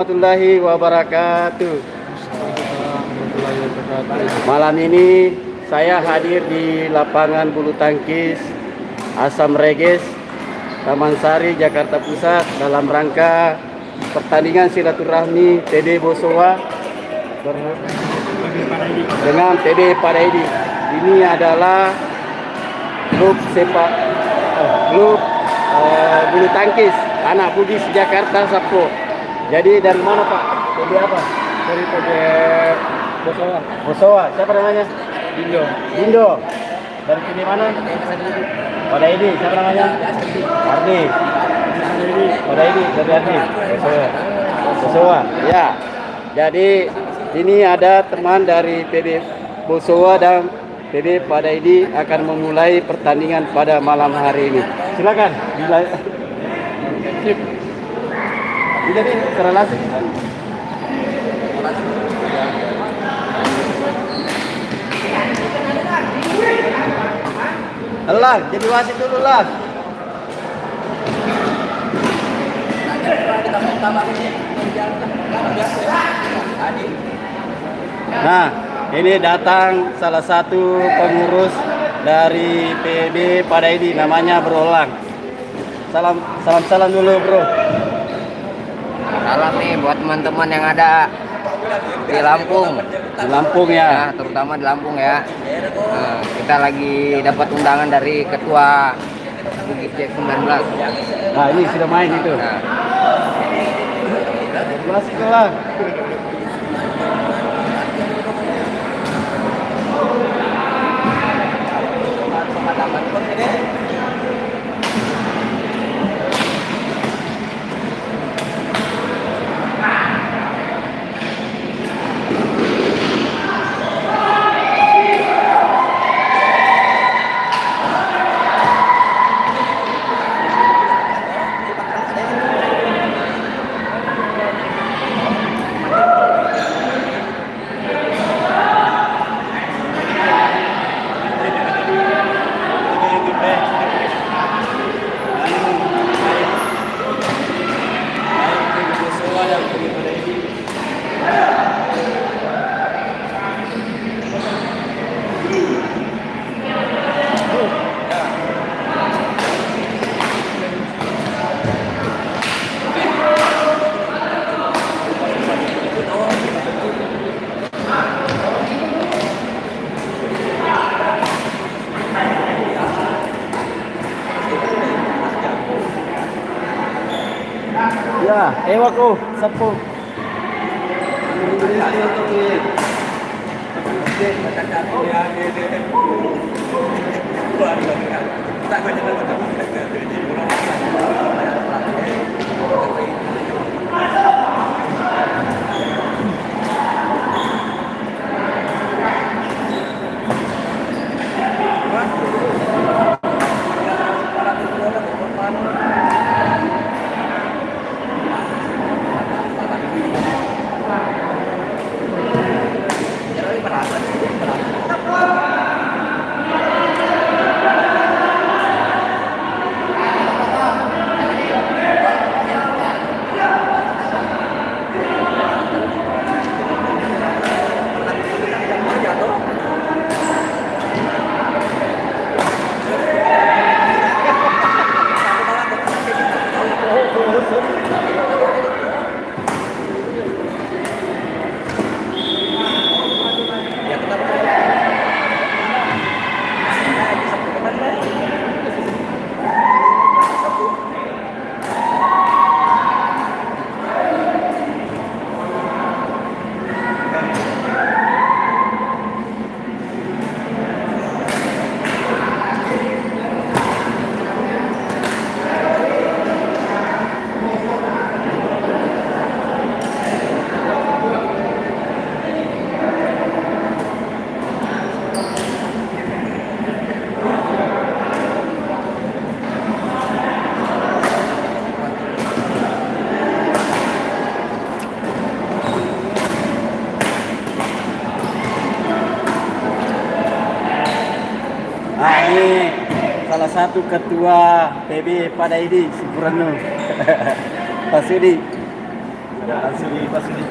Warahmatullahi wabarakatuh. Malam ini saya hadir di lapangan bulu tangkis Asam Reges, Taman Sari, Jakarta Pusat dalam rangka pertandingan silaturahmi TD Bosowa dengan TD Padaidi. Ini adalah klub bulu tangkis anak Bugis Jakarta Sapo. Jadi dari mana Pak? TD apa? Dari TD Bosowa. Bosowa. Siapa namanya? Dindo. Dindo. Dari TD mana? Padaidi. Siapa namanya? Ardi. Padaidi dari Ardi. Bosowa. Bosowa. Ya. Jadi ini ada teman dari TD Bosowa dan TD Padaidi akan memulai pertandingan pada malam hari ini. Silakan. Jadi korelasi. Lah, jadi wasit dulu lah. Nah, ini datang salah satu pengurus dari PB Padaidi, namanya Berolang. Salam dulu, Bro. Salam nih buat teman-teman yang ada di Lampung. Di Lampung ya. Nah, terutama di Lampung ya. Nah, kita lagi dapat undangan dari ketua Bugis C19. Nah, ini sudah main itu. Nah, Masuk lah. Ya, ewako, sapo. Ini salah satu ketua PB Padaidi Sipuranu, Pak Sudi. langsung dimasukin.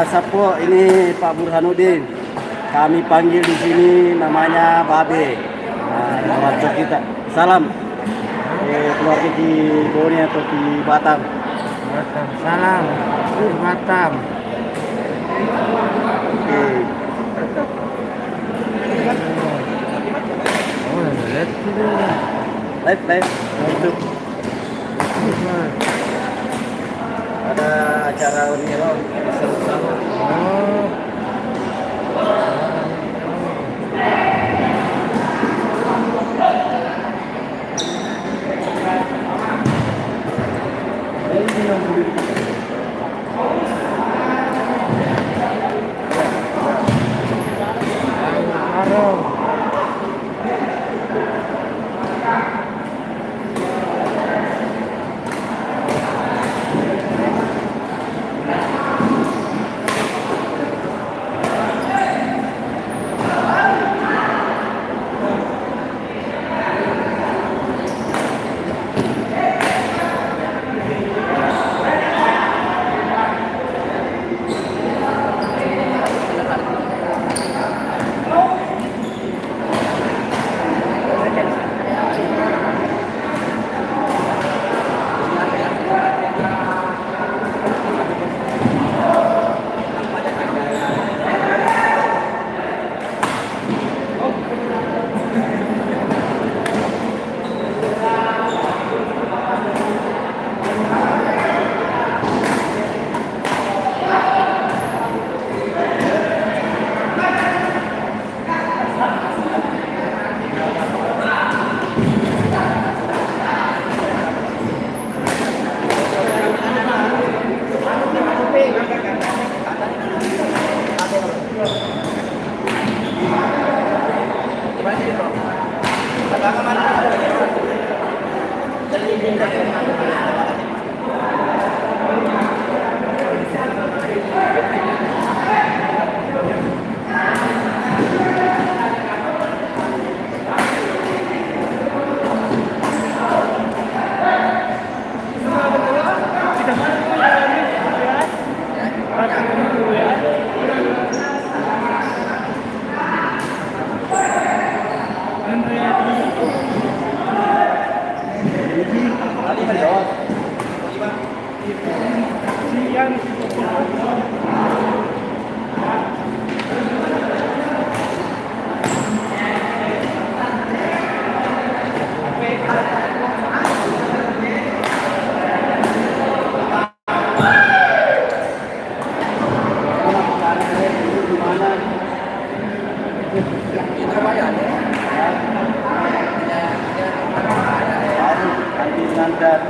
Sapo, ini Pak Burhanuddin. Kami panggil di sini namanya Babe. Nah, orang tua kita. Salam. Keluarga di Bone atau di Batam. Salam di Batam. Oke. Live. YouTube. Ada acara Unilo seru-seru.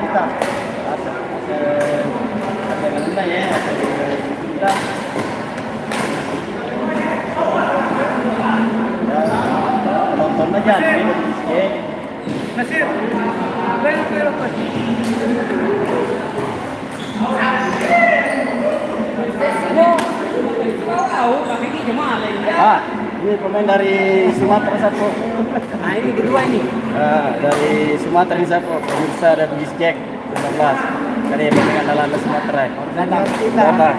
kita. Ada ya. Kita nonton aja nih. Nasir. Pero Ah, ini pemain dari Sumatera satu. Nah, ini kedua ini. Dari Sumatera ini satu. Pemirsa dan Bisjek 19. Kali ini dengan dalam Sumatera. Datang. Datang.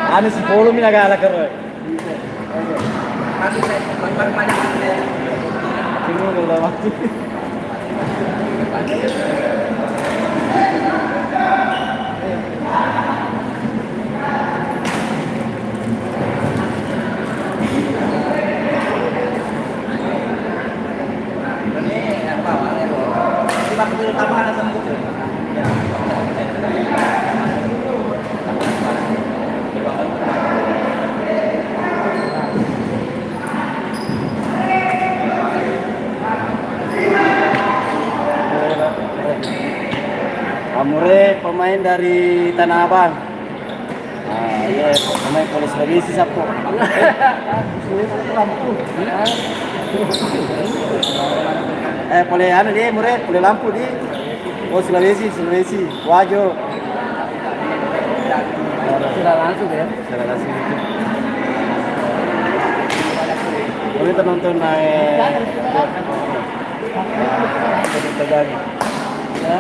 Ano 10 minagala ka rin. Siguro naman. Amure pemain dari Tanah Abang. Iya, pemain Polis Sulawesi Sapo. Boleh anu dia, Mure, boleh lampu di. Oh, Sulawesi, Wajo. Sudah langsung ya. Secara langsung itu. Boleh nonton naik. Tegang. Ya.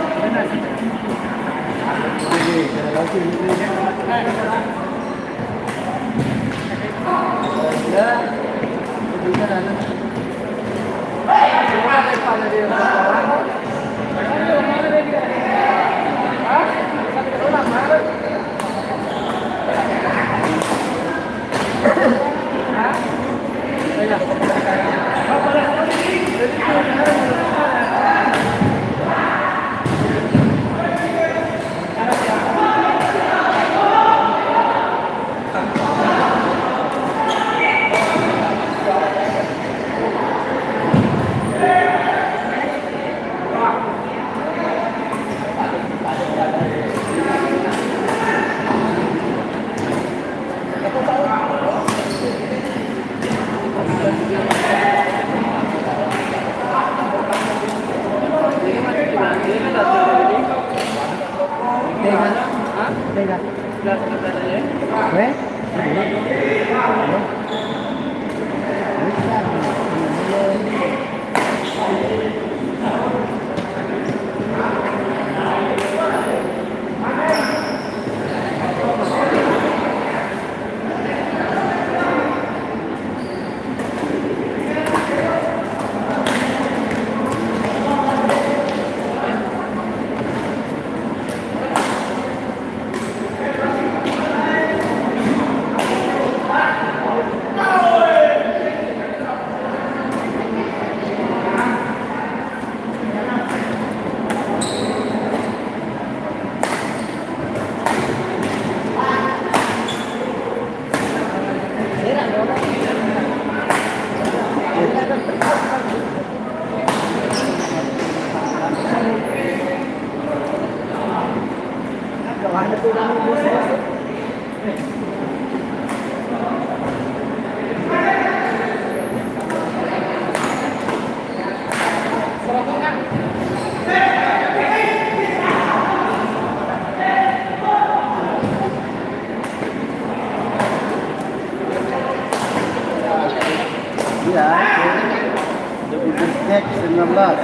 Iya, lebih bisnek 19.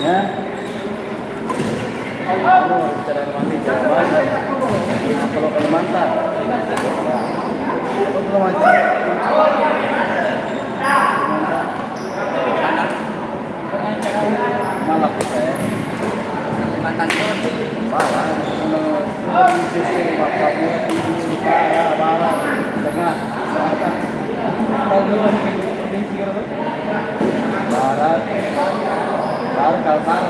Ya. Kalau Kalimantan. Malah saya. Kalimantan Malah. Papua, Utara, Barat, Tengah, Selatan. Barat, Kalbar,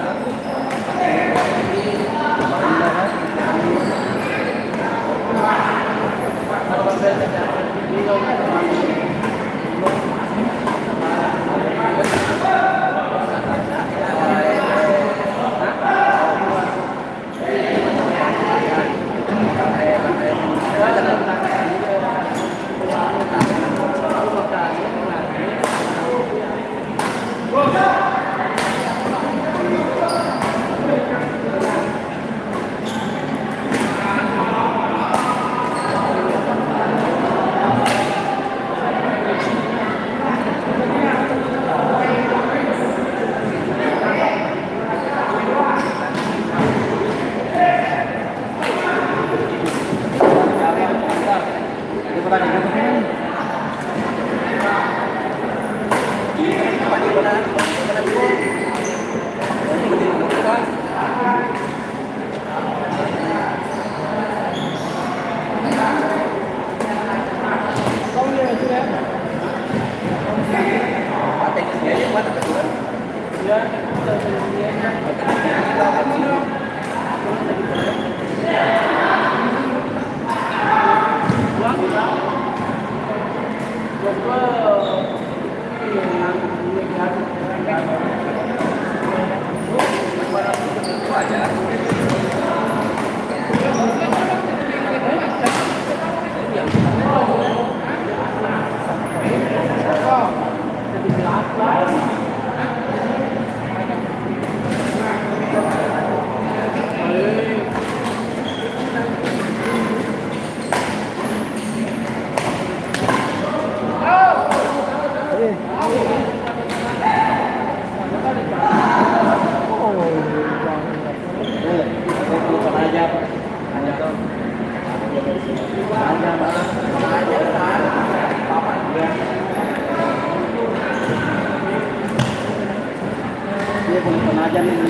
Dia punya penajam ini,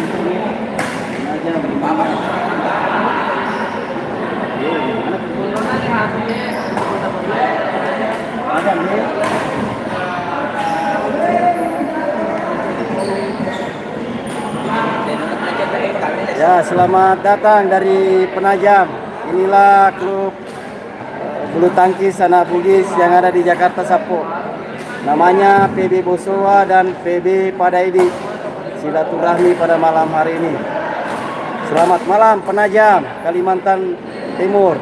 penajam apa? Penajam dia. Ya, selamat datang dari Penajam. Inilah klub bulu tangkis anak Bugis yang ada di Jakarta Sapo. Namanya PB Bosowa dan PB Padaidi. Silaturahmi pada malam hari ini. Selamat malam Penajam, Kalimantan Timur.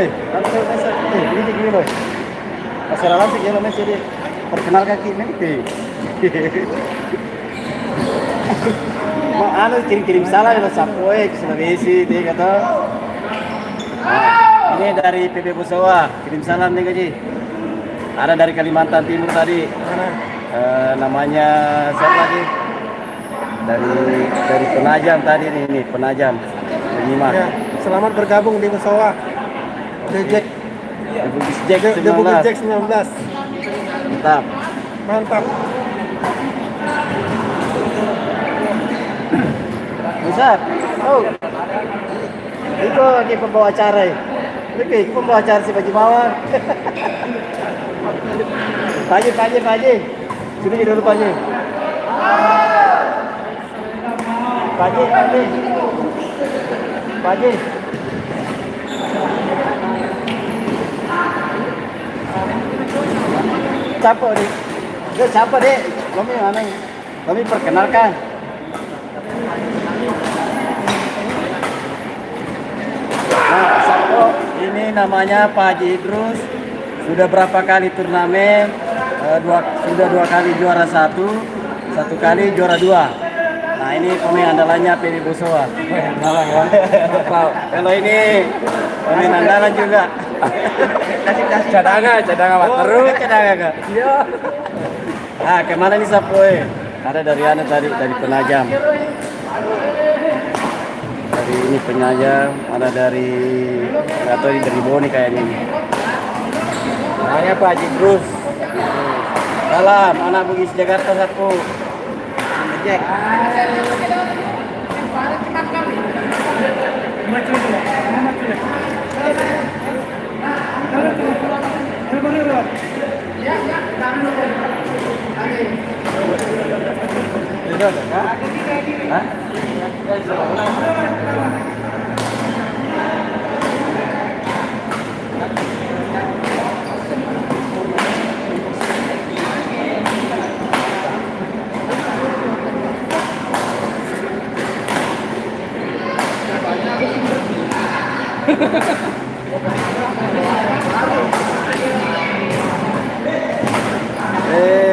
boy. Gini boy. Pasal langsung ya namanya jadi perkenalkan kita nih. Mau anu kirim salah ya Sapoe ke Sulawesi dia kata. Nah, ini dari PB Busowa, kirim salam nih Gaji. Ada dari Kalimantan Timur tadi. Namanya siapa lagi? Dari Penajam tadi nih Penajam. Penyimak. Ya, selamat bergabung di Busowa. The Jack. The Bugis Jack 19. Mantap. Mantap. Bisa. Oh. Itu lagi pembawa acara ya. Oke, pembawa acara si Baju Mawar. Paji. Sini dulu Paji. Paji. Siapa deh? Kami mana? Kami perkenalkan. Nah, Sapo ini namanya Pak Haji Idrus. Sudah berapa kali turnamen? Sudah 2 kali juara 1 kali juara 2. Nah ini pemain andalannya PB Busowa. Malah ya. Kalau ini pemain andalan juga. Cadangan Terus cadangan kak. Iya. Nah kemana nih Sapoe? Ada dari dari Penajam. Dari ini Penajam, ada dari atau dari Boni kayaknya ini. Namanya Pak Haji Idrus. Salam anak Bugis Jakarta Sapo. Jack. Hah?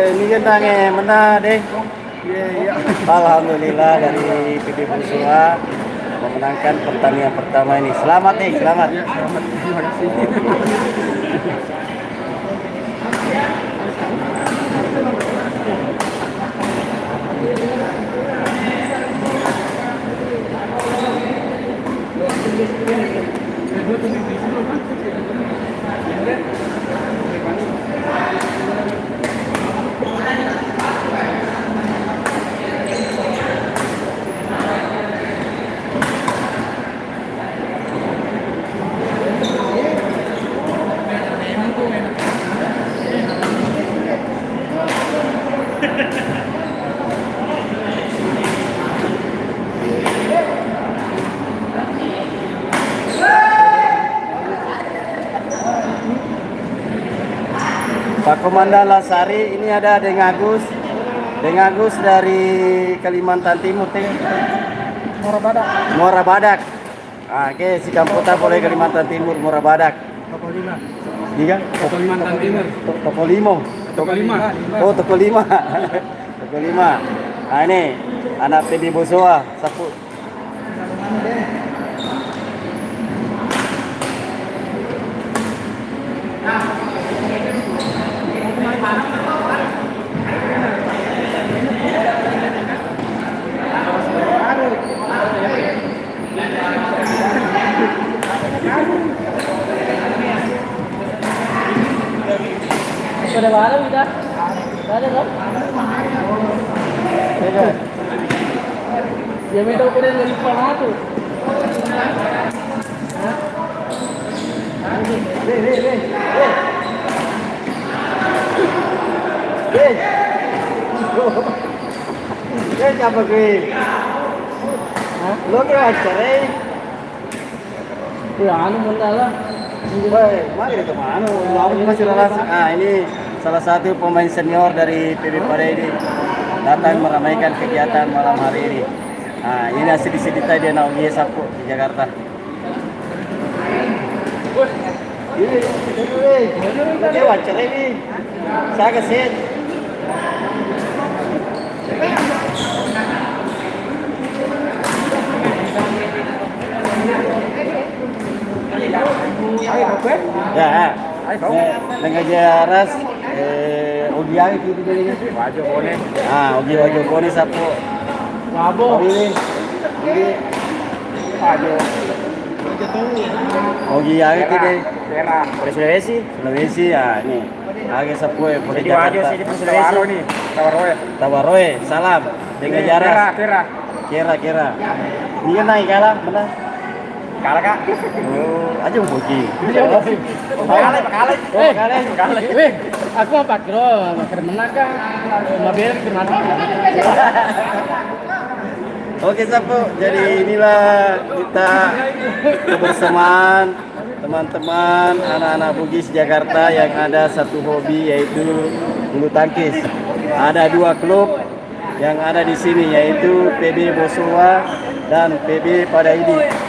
Ini kentangnya mana deh? Iya. Alhamdulillah dari PB Busowa memenangkan pertandingan pertama ini. Selamat nih, selamat. Terima kasih. Pak Komandan Lasari, ini ada Dengagus dari Kalimantan Timur, Muara Badak. Oke, si Kampota boleh Kalimantan Timur, Muara Badak. Toko 5. Iya? Kalimantan Timur. Toko 5. Toko 5. Oh, Toko 5. Toko 5. Nah, ini anak PB Busowa, Sapu. Sudah barang kita. Ada kan? Ya minta ukuran dari kepala tu. Siapa gue? Lo ke acara? Ya anu mandala. Baik, mari kita mana? Masih langsung. Ini salah satu pemain senior dari PB Paredi datang meramaikan kegiatan malam hari ini. Nah, ini hasil sedikit dia Naomi Sapu di Jakarta. Oke, wajar ini. Saya kesit. Ya, dengan jaras Ogi aja gitu jadinya. Wajah boleh. Ogi wajah kone sapo. Wabo. Ini. Wajah. Ogi aja gitu. Merah. Boleh Sulawesi. Sulawesi ya ini. Age sapo boleh Jadi wajah Jakarta. sih di Tawaro Sulawesi. nih. Tawaroe. Tawaroe, salam. Dengan jaras. Kira. Ini kan naik kalah, benar. Kalah kak. Aja Ogi. Kalah. Weh, aku apa kira menang kan? Mobil gimana? Oke Sapo, jadi inilah kita kebersamaan teman-teman anak-anak Bugis Jakarta yang ada satu hobi yaitu bulu tangkis. Ada 2 klub yang ada di sini yaitu PB Bosowa dan PB Padaidi.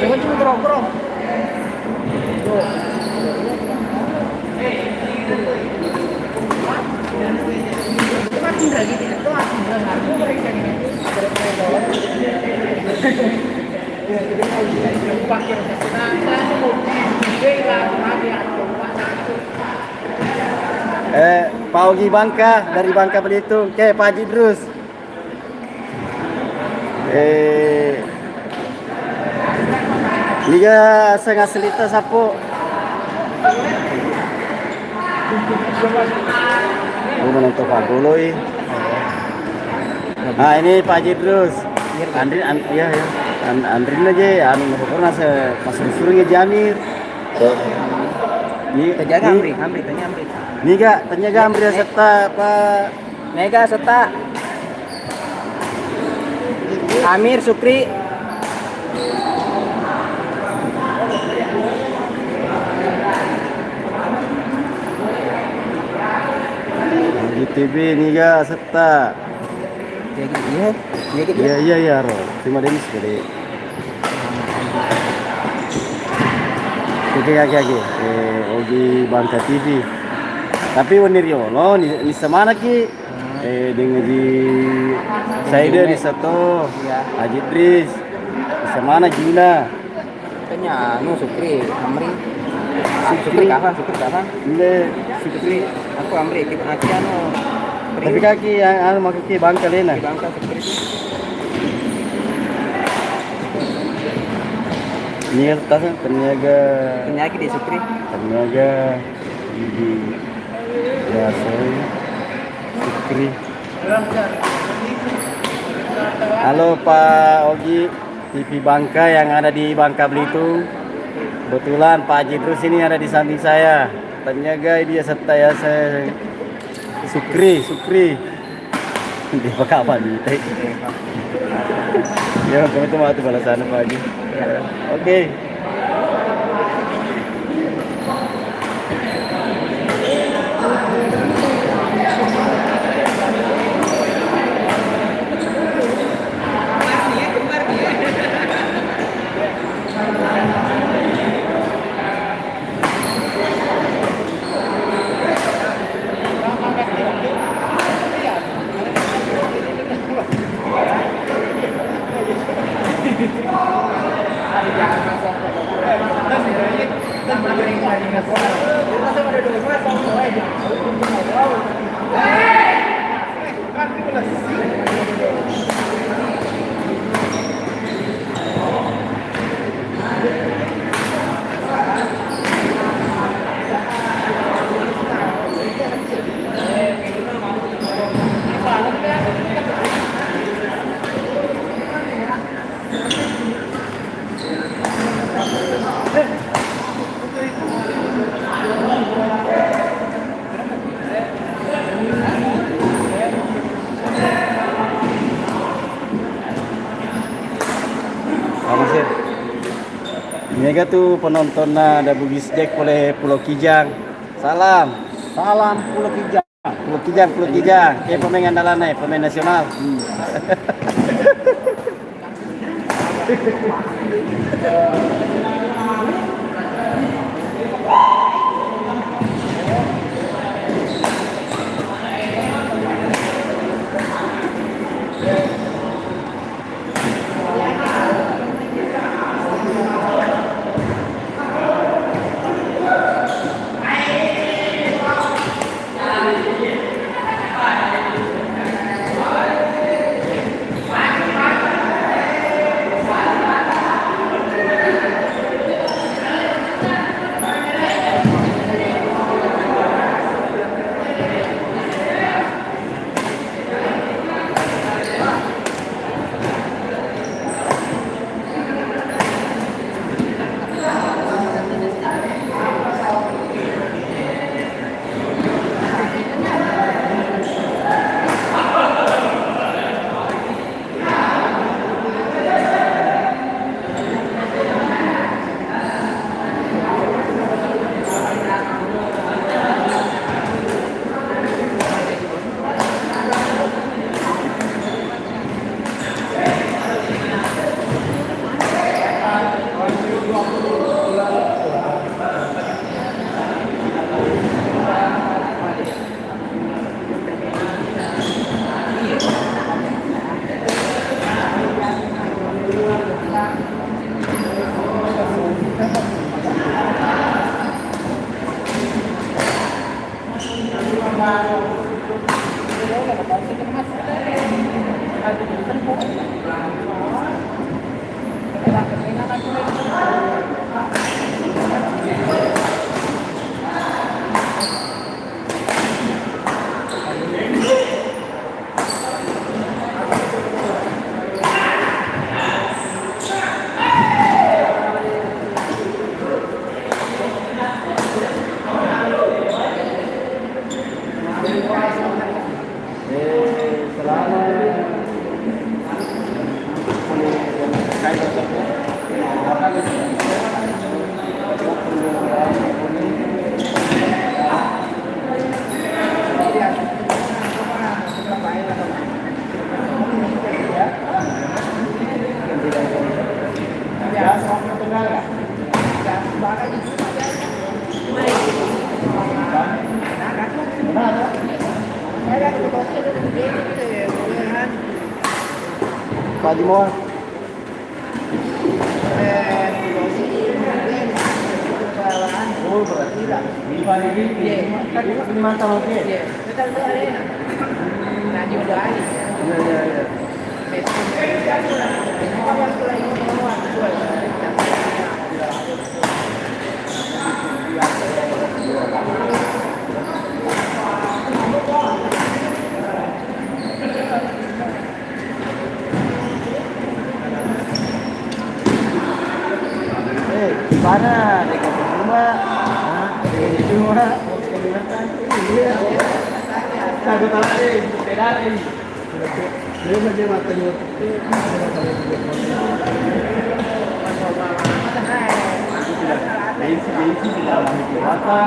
Jangan cuma gerong-gerong. Itu kan tinggal gitu, itu tinggal nggak Pak Ogi Bangka dari Bangka Belitung. Oke, Pak Haji Drus. Liga setengah selita sapo. Menonton Pak Goloi. Nah ini Pak Haji Drus. Iya ya. Andrin aja, anu pokoknya pas suruh Jamir. Tanya Amri, tanya Amri. Nih gak, tanya gak Amri serta Pak Mega serta Amir Sukri. di TV nih gak serta. Iya, Ro. Terima Denis gede. Oke. Ogi Bangka TV. Tapi Woniryono ni semana ki? Dengan di Saida di satu, Haji Dris, di semana Juna? Tanya anu Sukri, Amri. Sukri kapan? Ini Sukri, aku Amri kita anu. tapi kaki yang anu maksud ki Bangka lena. Bangka Sukri itu. Ini tasnya Teniaga di Sukri. Teniaga di Dasoi Sukri. Halo Pak Ogi TV Bangka yang ada di Bangka Belitung. Kebetulan Pak Haji Drus ini ada di samping saya. Teniaga dia serta ya saya Sukri. Dia pakai apa nih? Ya, kami tuh mau tuh balasan Pak Haji. Oke. Mega tuh penontonnya ada Bugis Jack oleh Pulau Kijang. Salam Pulau Kijang. Kayak pemain andalan pemain nasional. Pak di bawah. Oh, berarti lah. Ini mantap oke. Iya. Mana? Dekat rumah. Di rumah. Iya. Sago tadi, beda ini. Dia macam mata dia. Ini tidak mata.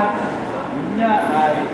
Minyak air.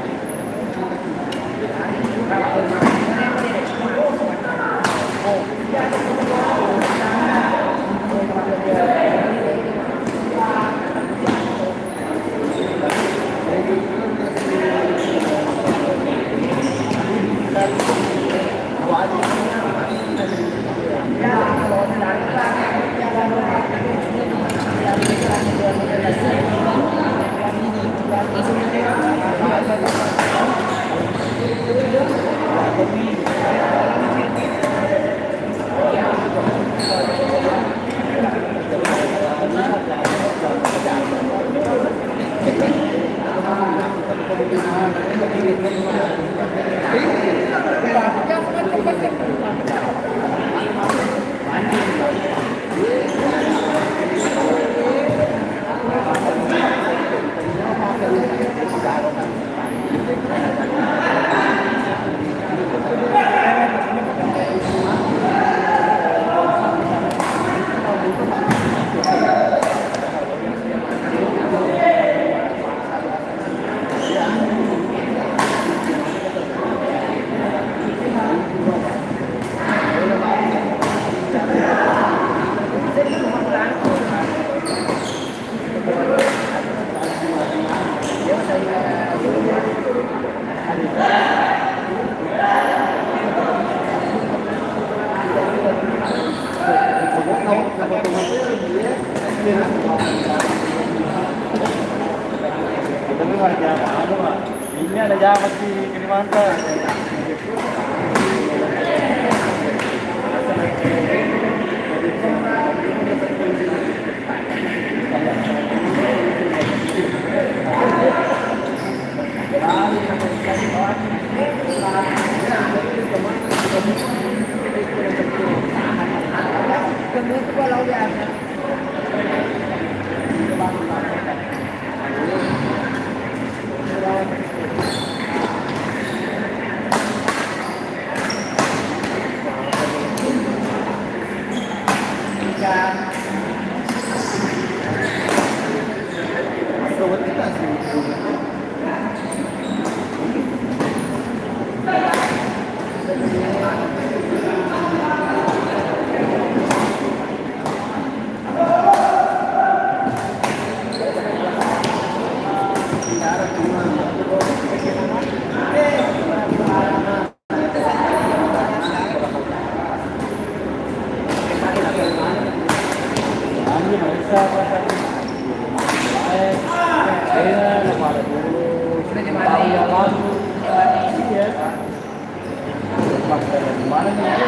Tapi warga ada Pak. Ini ada Jawa di Kalimantan. Gimana nih?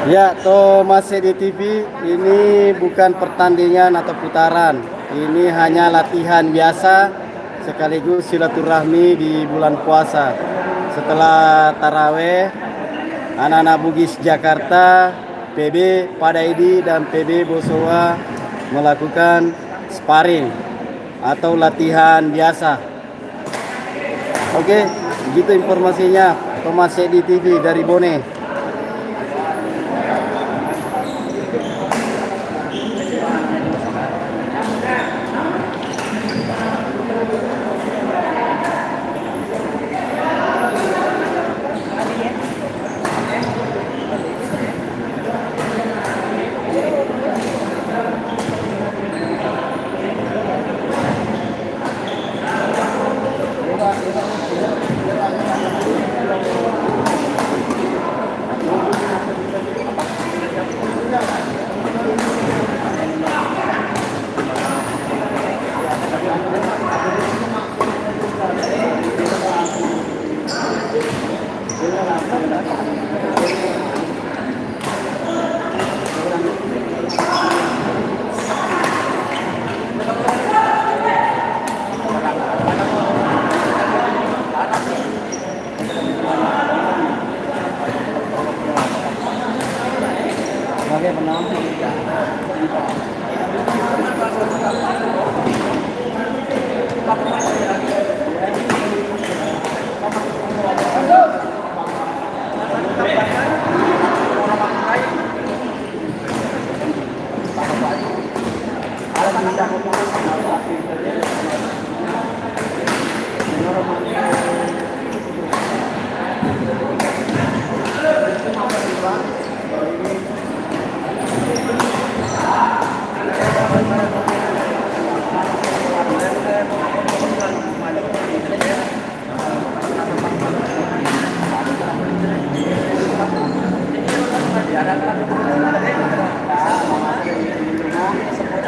Ya, Thomas Sedi TV ini bukan pertandingan atau putaran. Ini hanya latihan biasa sekaligus silaturahmi di bulan puasa. Setelah taraweh, anak-anak Bugis Jakarta, PB Padaidi dan PB Bosowa melakukan sparring atau latihan biasa. Oke, begitu informasinya. Thomas Sedi TV dari Bone. Sebagai penampil.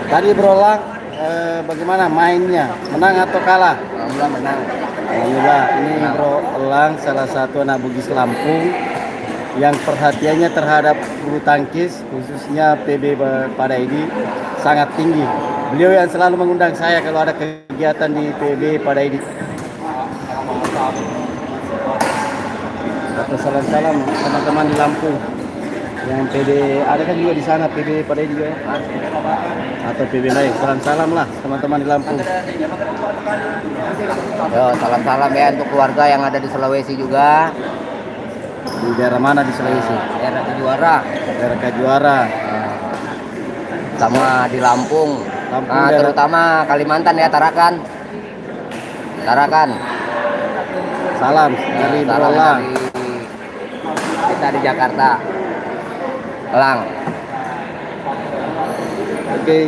Tadi berulang bagaimana mainnya? Menang atau kalah? Alhamdulillah menang. Alhamdulillah, ini berulang salah satu anak Bugis Lampung yang perhatiannya terhadap bulu tangkis khususnya PB Padaidi sangat tinggi. Beliau yang selalu mengundang saya kalau ada kegiatan di PB Padaidi. Atau salam-salam teman-teman di Lampung yang PB ada kan juga di sana PB Padaidi juga ya? Atau PB lain. Salam-salam lah teman-teman di Lampung. Yo, salam-salam ya untuk keluarga yang ada di Sulawesi juga. Di daerah mana di Sulawesi? Daerah Kejuara. Daerah Kajuara. Sama di Lampung. Nah, daerah- terutama Kalimantan ya, Tarakan. Tarakan. Salam dari Salam berulang. dari kita di Jakarta. Elang. Oke.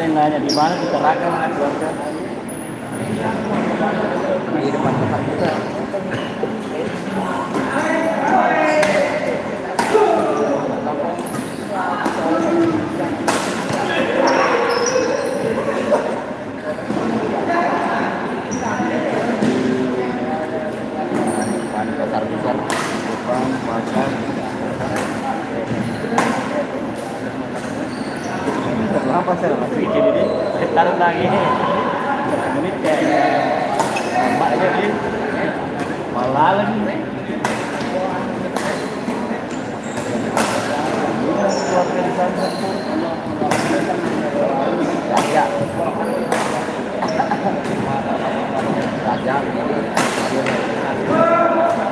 ada yang nanya di mana kita rakam keluarga. Di depan tempat kita. Depan pasar besar. Depan pasar. Apa sih mas bikin ini? Sekitar lagi nih. Menit kayaknya. Tambah aja nih. Malah lagi. Raja. Raja.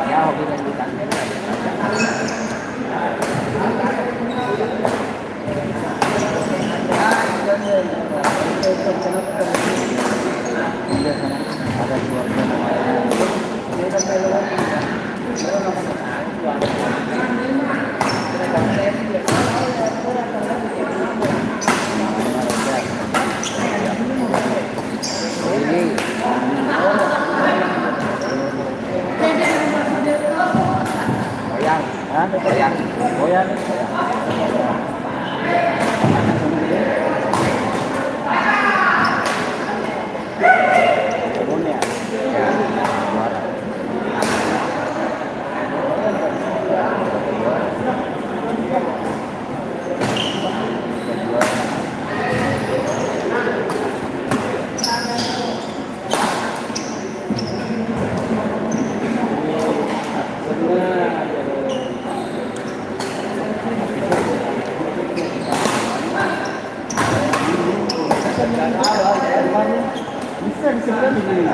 Ya hobi lanjutan. Ada keluarga Ini goyang, goyang, goyang. Kebunnya. Bisa disebutkan begini.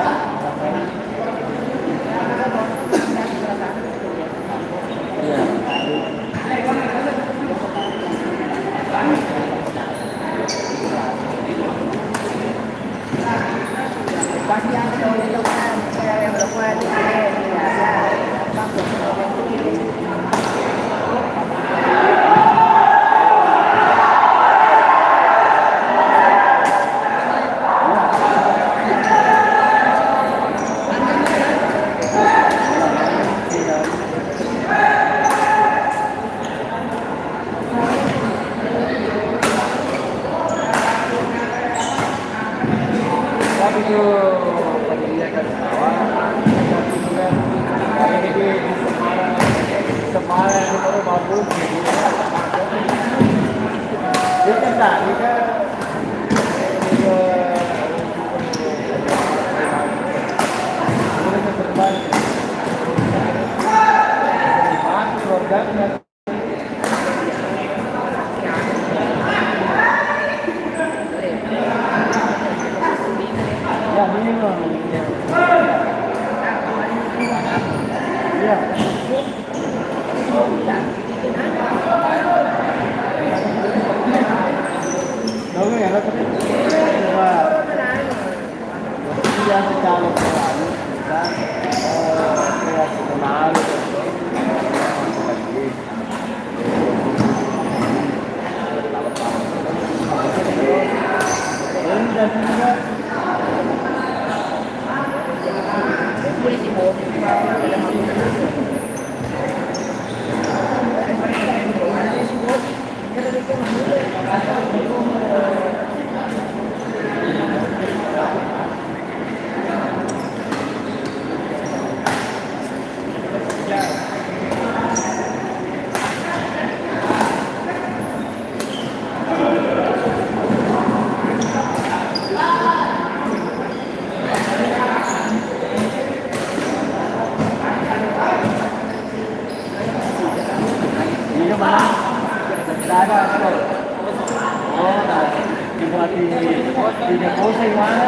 Iya. Tapi itu penyediakan sawah, ini di Semarang itu baru bagus. Dia kan tadi kan keluarganya. Ya minimum. Ya. Đâu cái này nó có thể và dia secara pelan dan kenal dan juga mana? Tidak ada. Oh, di depo sih mana?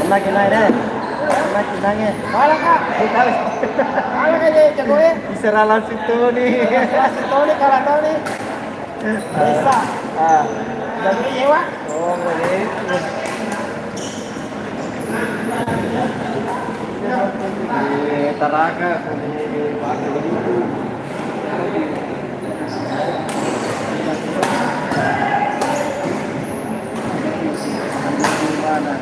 Lagi naik deh. Lagi nangis. Kalah kak. Kalah aja jago ya. Diserah langsung tuh nih. Tahu nih kalah tahu nih. Bisa. Ah, Jadi nyewa. oh boleh. Taraga, pakai begitu. Gimana?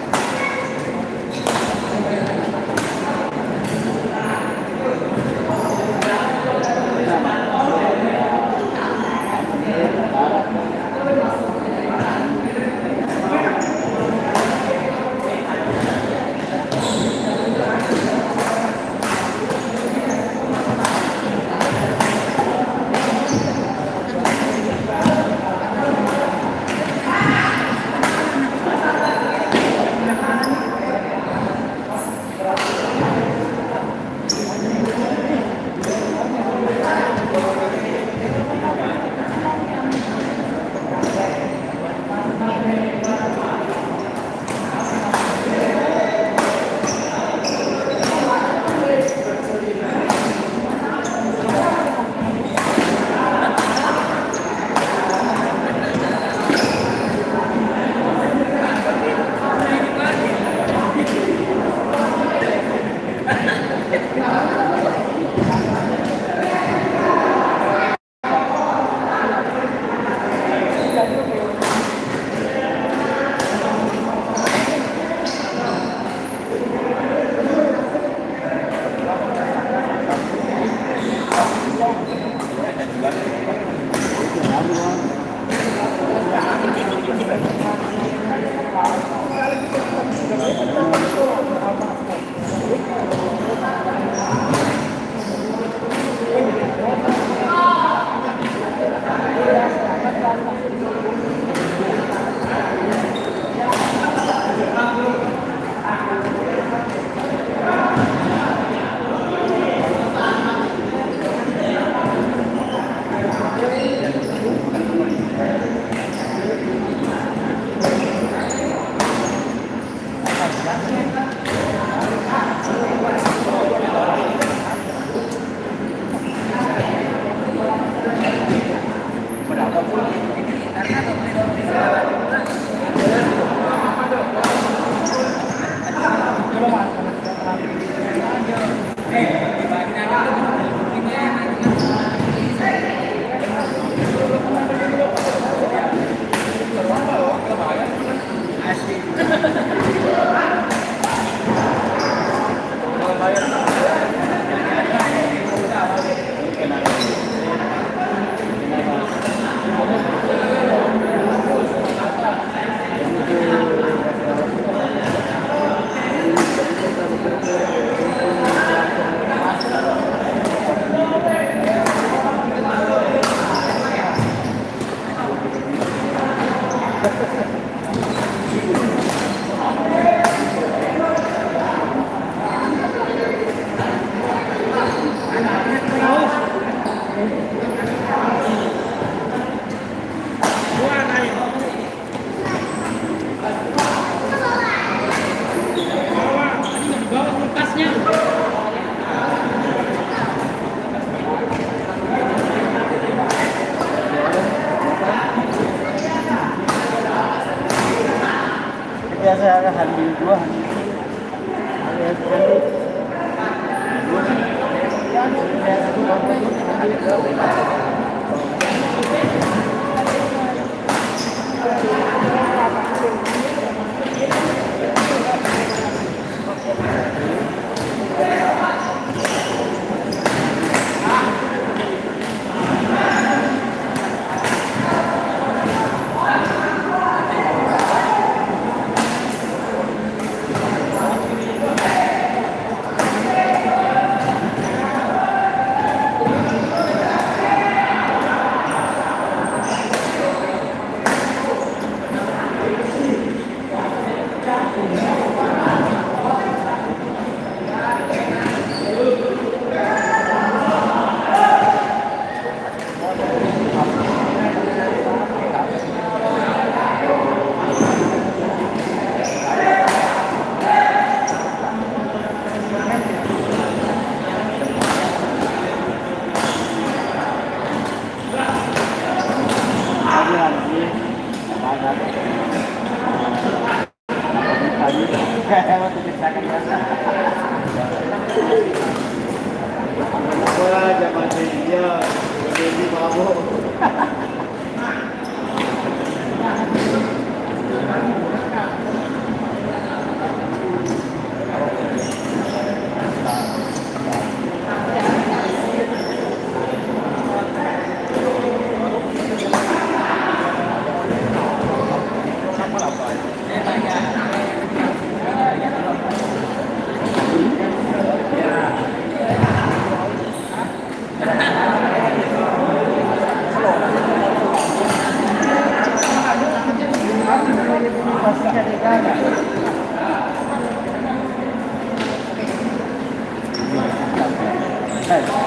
Ya.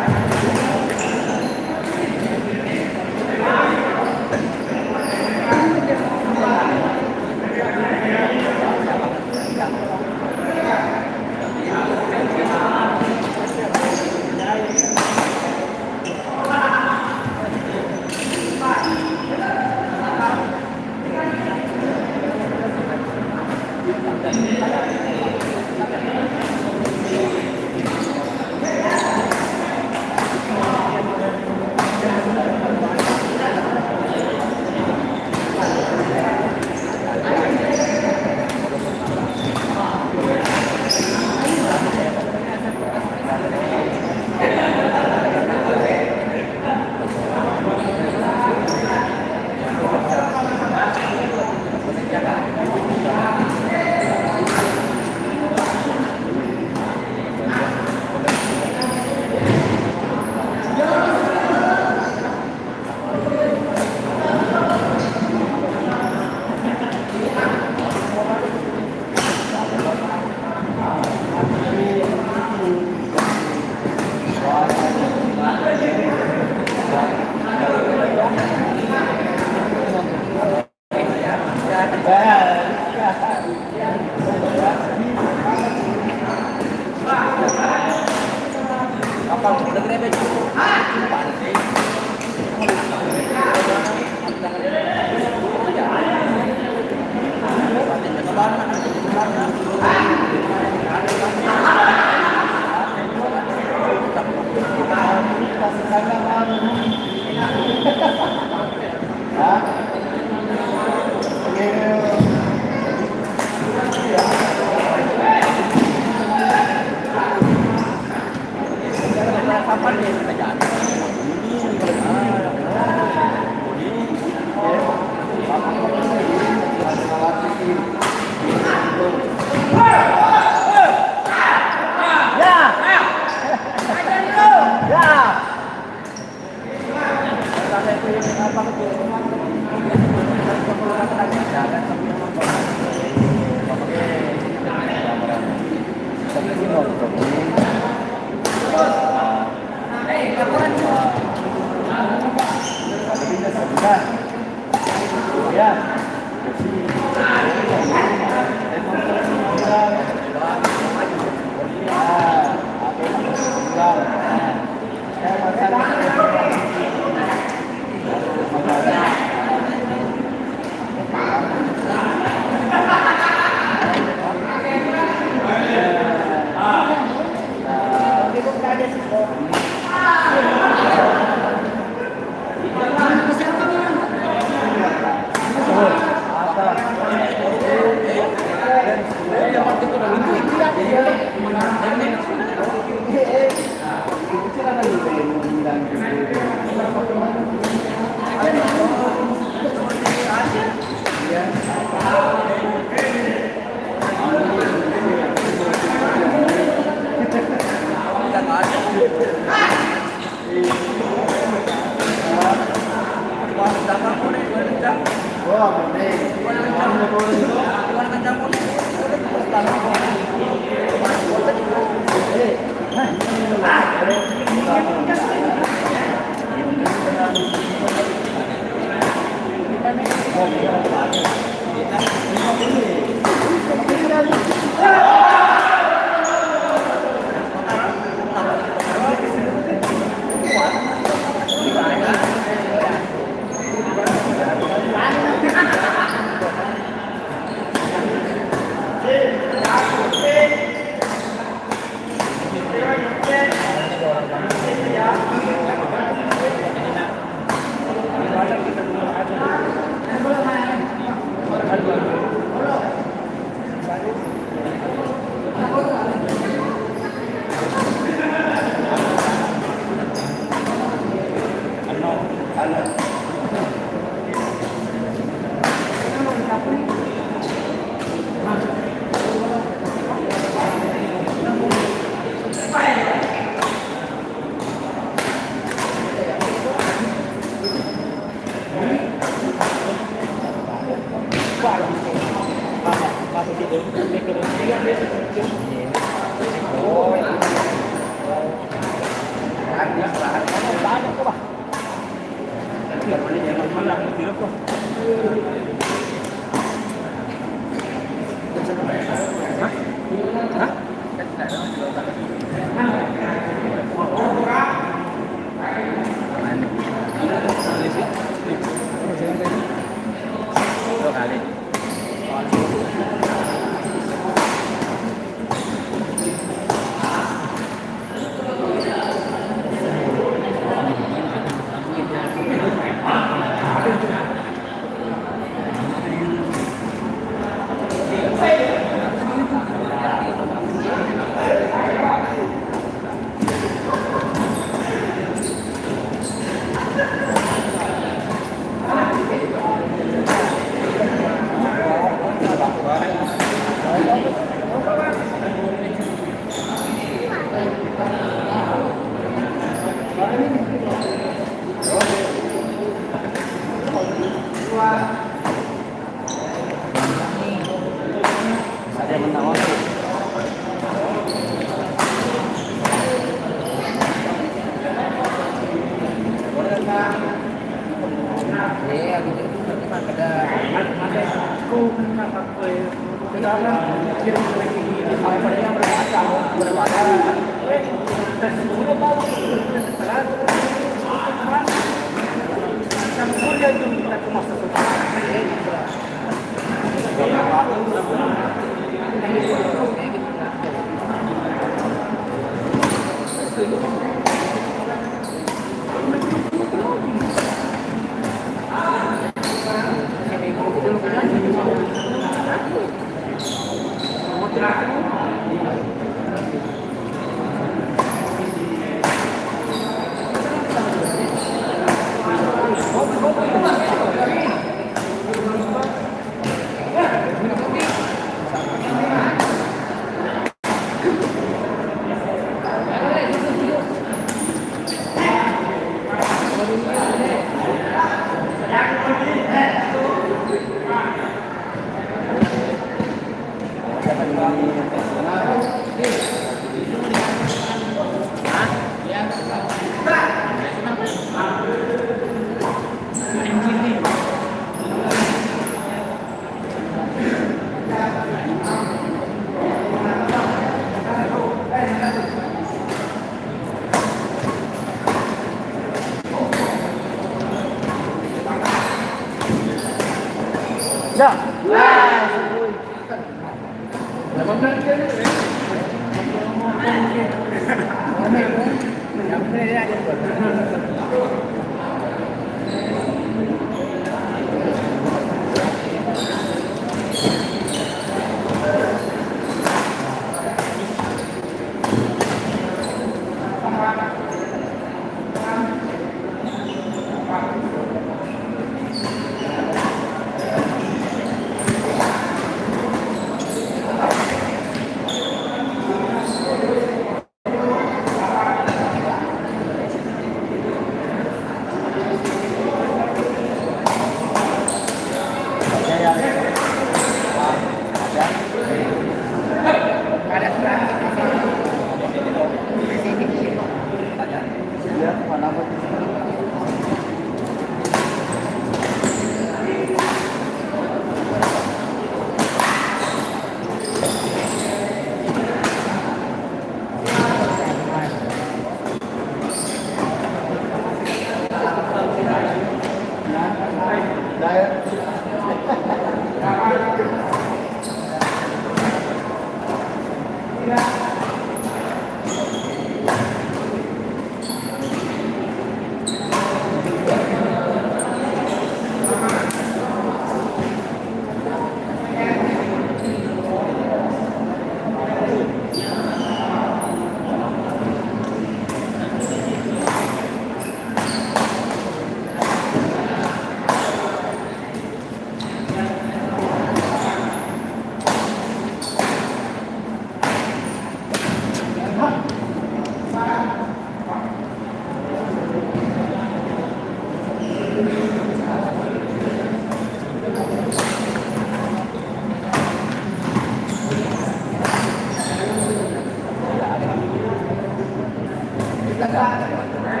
jangan teman-teman.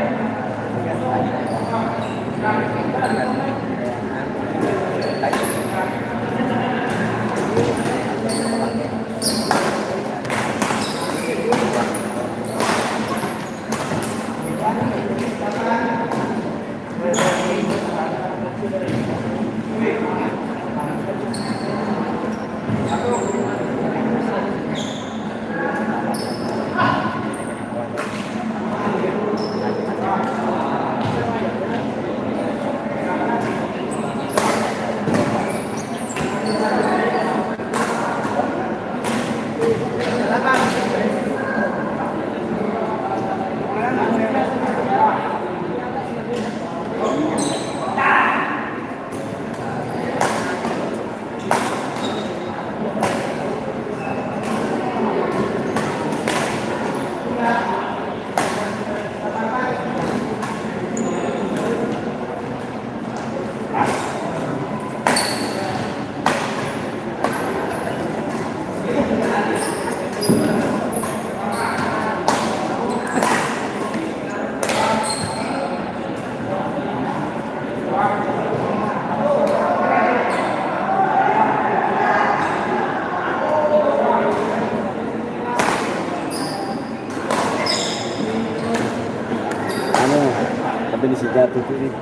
Tapi di Sejati itu nih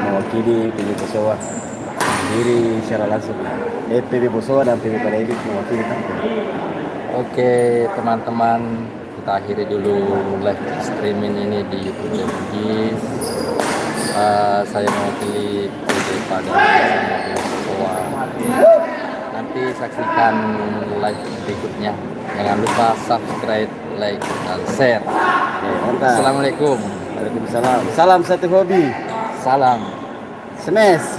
mewakili PB Bosowa sendiri secara langsung. PB Bosowa dan PB Padaidi mewakili kan. Oke teman-teman, kita akhiri dulu live streaming ini di YouTube Bugis. Saya mewakili PB Padaidi sama PB Bosowa. Nanti saksikan live berikutnya. Jangan lupa subscribe, like, dan share. Oke, mantap. Assalamualaikum. Waalaikumsalam. Salam satu hobi. Salam. Smash.